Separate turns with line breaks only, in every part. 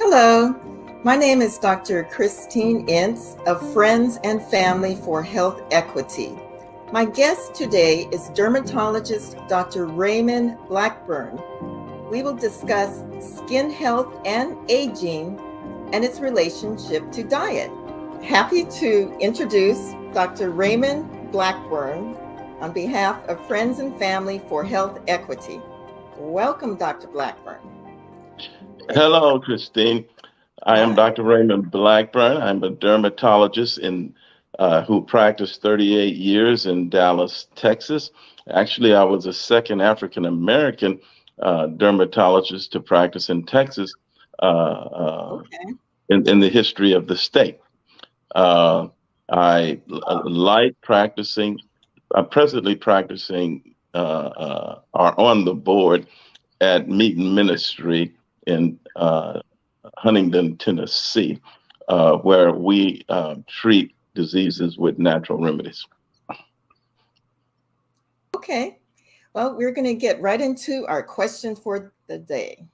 Hello, my name is Dr. Christine Ince of Friends and Family for Health Equity. My guest today is dermatologist Dr. Raymond Blackburn. We will discuss skin health and aging and its relationship to diet. Happy to introduce Dr. Raymond Blackburn on behalf of Friends and Family for Health Equity. Welcome, Dr. Blackburn.
Hello, Christine. I am Dr. Raymond Blackburn. I'm a dermatologist who practiced 38 years in Dallas, Texas. Actually, I was the second African-American dermatologist to practice in Texas in the history of the state. I like practicing. I'm presently practicing are on the board at Meeting Ministry in Huntington, Tennessee, where we treat diseases with natural remedies.
Okay, well, we're going to get right into our question for the day.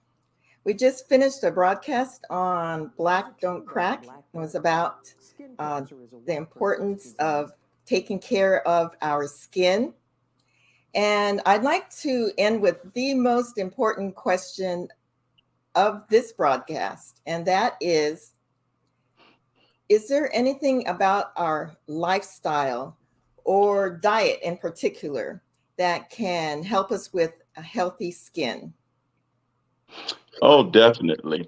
We just finished a broadcast on Black Don't Crack. It was about the importance of taking care of our skin. And I'd like to end with the most important question of this broadcast, and that is there anything about our lifestyle or diet in particular that can help us with a healthy skin?
Oh, definitely.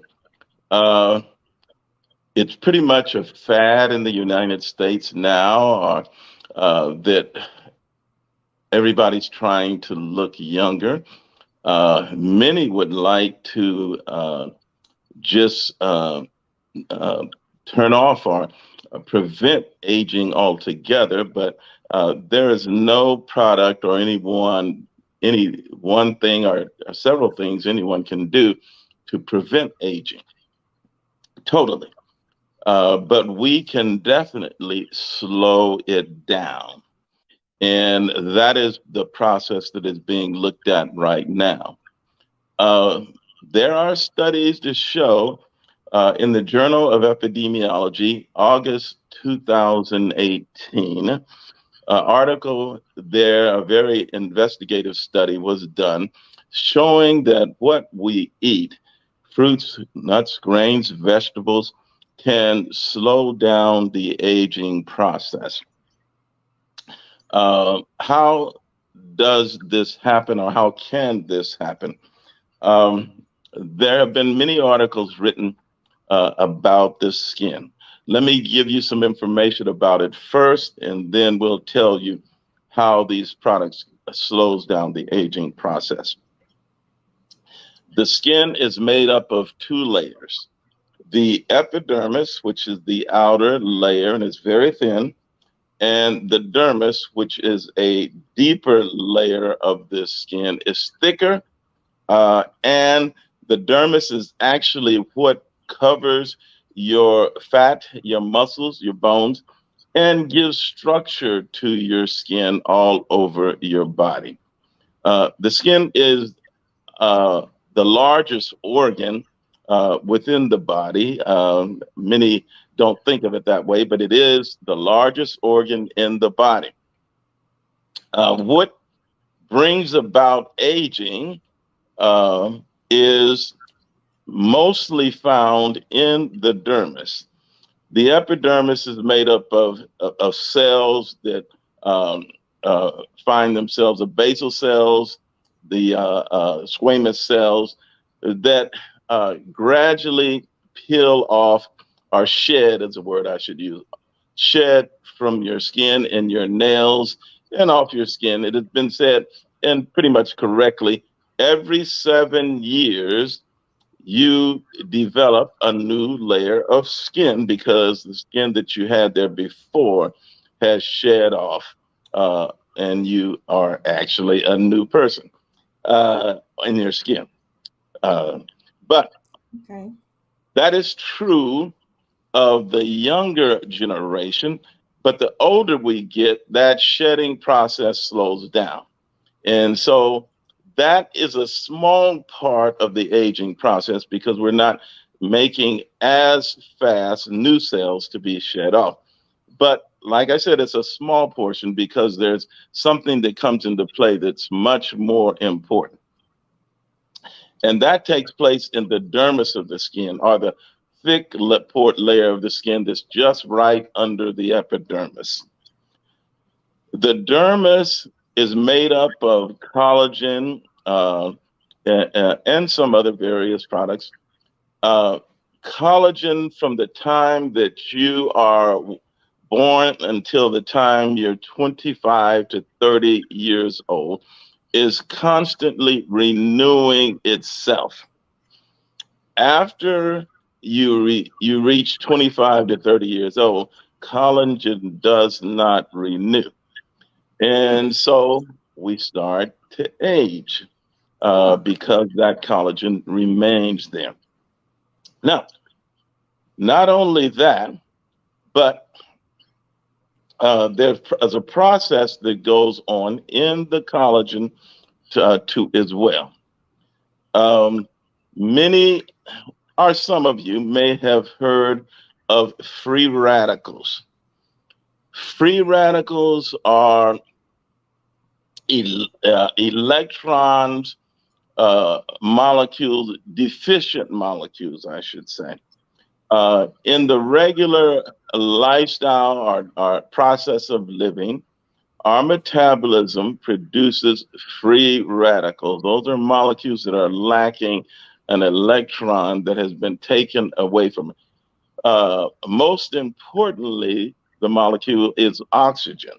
It's pretty much a fad in the United States now that everybody's trying to look younger. Many would like to just turn off or prevent aging altogether, but there is no product or any one thing or several things anyone can do to prevent aging totally. But we can definitely slow it down. And that is the process that is being looked at right now. There are studies to show in the Journal of Epidemiology, August 2018, article there, a very investigative study was done showing that what we eat, fruits, nuts, grains, vegetables, can slow down the aging process. How does this happen, or how can this happen? There have been many articles written about the skin. Let me give you some information about it first, and then we'll tell you how these products slows down the aging process. The skin is made up of two layers. The epidermis, which is the outer layer, and it's very thin, and the dermis, which is a deeper layer of the skin, is thicker, and the dermis is actually what covers your fat, your muscles, your bones, and gives structure to your skin all over your body. The skin is the largest organ within the body. Many don't think of it that way, but it is the largest organ in the body. What brings about aging is mostly found in the dermis. The epidermis is made up of cells that find themselves, the basal cells, the squamous cells that gradually peel off, or shed is a word I should use, shed from your skin and your nails and off your skin. It has been said, and pretty much correctly, every 7 years, you develop a new layer of skin because the skin that you had there before has shed off, and you are actually a new person in your skin. But that is true of the younger generation, but the older we get, that shedding process slows down. And so that is a small part of the aging process because we're not making as fast new cells to be shed off. But like I said, it's a small portion because there's something that comes into play that's much more important. And that takes place in the dermis of the skin, or the thick port layer of the skin that's just right under the epidermis. The dermis is made up of collagen and some other various products. Collagen from the time that you are born until the time you're 25 to 30 years old is constantly renewing itself. After you reach 25 to 30 years old, collagen does not renew. And so we start to age because that collagen remains there. Now, not only that, but there's a process that goes on in the collagen to as well. Many or some of you may have heard of free radicals. Free radicals are electrons, molecules, deficient molecules, I should say. In the regular lifestyle or process of living, our metabolism produces free radicals. Those are molecules that are lacking an electron that has been taken away from it. Most importantly, the molecule is oxygen.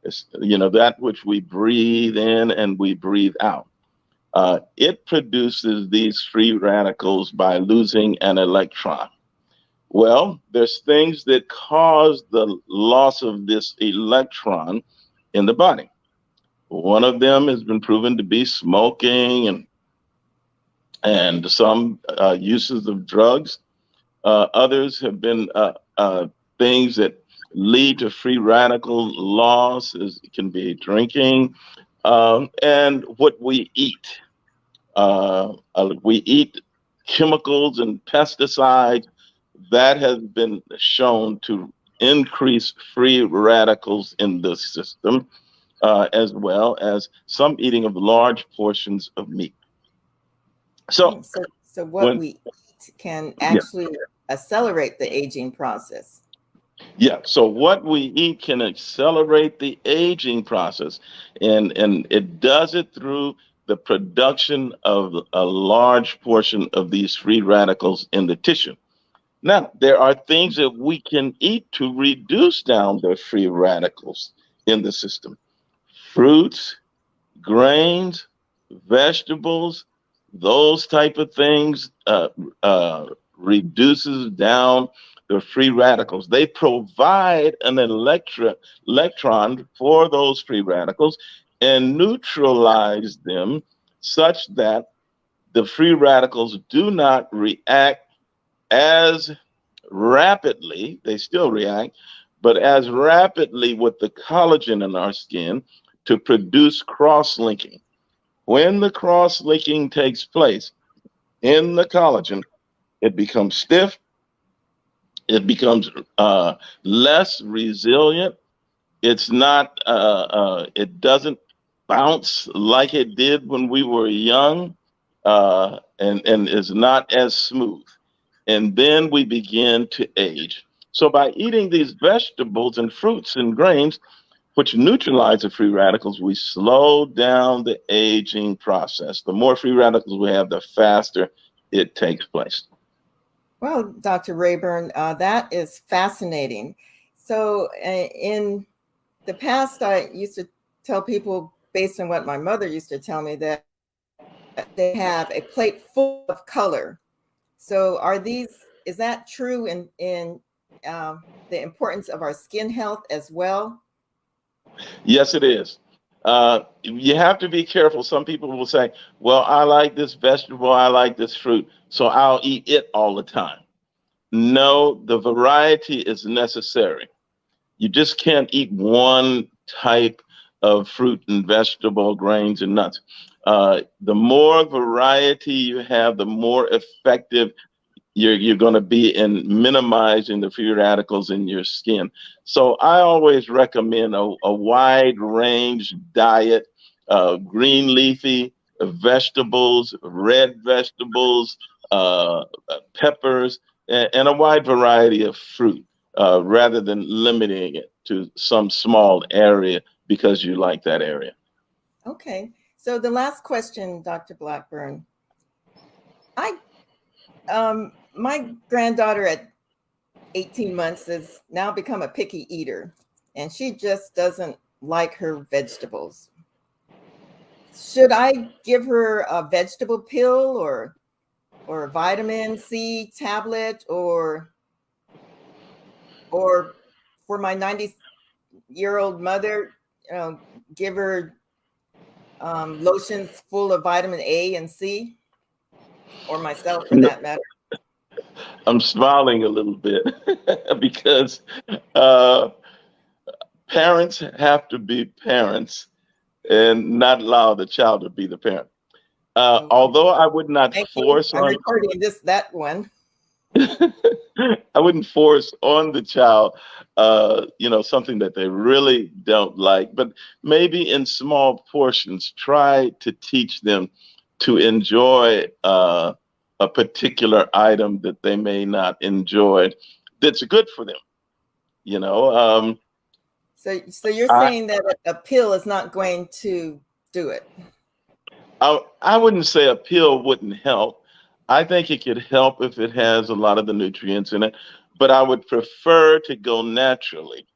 It's, that which we breathe in and we breathe out. It produces these free radicals by losing an electron. Well, there's things that cause the loss of this electron in the body. One of them has been proven to be smoking and some uses of drugs. Others have been things that lead to free radical loss. It can be drinking and what we eat. We eat chemicals and pesticides that has been shown to increase free radicals in the system, as well as some eating of large portions of meat. So
what we eat can actually accelerate the aging process.
Yeah, so what we eat can accelerate the aging process, and it does it through the production of a large portion of these free radicals in the tissue. Now, there are things that we can eat to reduce down the free radicals in the system. Fruits, grains, vegetables, those type of things reduces down the free radicals. They provide an electron for those free radicals and neutralize them such that the free radicals do not react as rapidly, they still react, but as rapidly with the collagen in our skin to produce cross-linking. When the cross-linking takes place in the collagen, it becomes stiff, it becomes less resilient. It's not, it doesn't bounce like it did when we were young, and is not as smooth. And then we begin to age. So by eating these vegetables and fruits and grains, which neutralize the free radicals, we slow down the aging process. The more free radicals we have, the faster it takes place.
Well, Dr. Rayburn, that is fascinating. So in the past, I used to tell people, based on what my mother used to tell me, that they have a plate full of color. So is that true in the importance of our skin health as well?
Yes, it is. You have to be careful. Some people will say, well, I like this vegetable, I like this fruit, so I'll eat it all the time. No, the variety is necessary. You just can't eat one type of fruit and vegetable, grains and nuts. The more variety you have, the more effective you're going to be in minimizing the free radicals in your skin. So I always recommend a wide range diet, green leafy vegetables, red vegetables, peppers, and a wide variety of fruit, rather than limiting it to some small area because you like that area.
Okay. So the last question, Dr. Blackburn. My granddaughter at 18 months has now become a picky eater, and she just doesn't like her vegetables. Should I give her a vegetable pill or a vitamin C tablet, or for my 90-year-old mother, give her lotions full of vitamin A and C, or myself for that matter?
I'm smiling a little bit because uh, parents have to be parents and not allow the child to be the parent.
Okay.
Although I would not
Thank you.
force
I'm
on,
recording that one.
I wouldn't force on the child, something that they really don't like, but maybe in small portions, try to teach them to enjoy a particular item that they may not enjoy that's good for them.
So you're
I,
saying that a pill is not going to do it?
I wouldn't say a pill wouldn't help. I think it could help if it has a lot of the nutrients in it, but I would prefer to go naturally.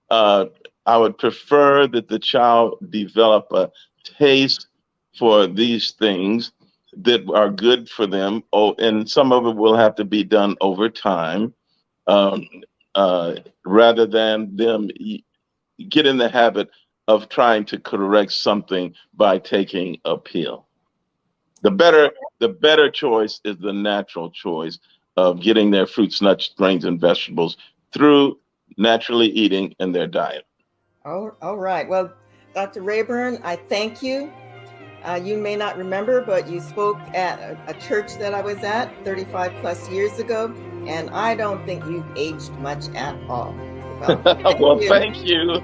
Uh, I would prefer that the child develop a taste for these things that are good for them. Oh, and some of it will have to be done over time, um, rather than them get in the habit of trying to correct something by taking a pill. The better choice is the natural choice of getting their fruits, nuts, grains, and vegetables through naturally eating in their diet.
All right. Well, Dr. Rayburn, I thank you. You may not remember, but you spoke at a church that I was at 35 plus years ago, and I don't think you've aged much at all. Well, thank
Well,
you.
thank you.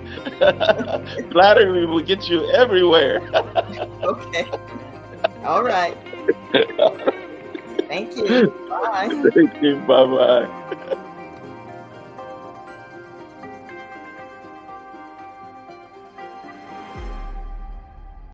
Flattery will get you everywhere.
Okay. All right. Thank you. Bye.
Thank you. Bye bye.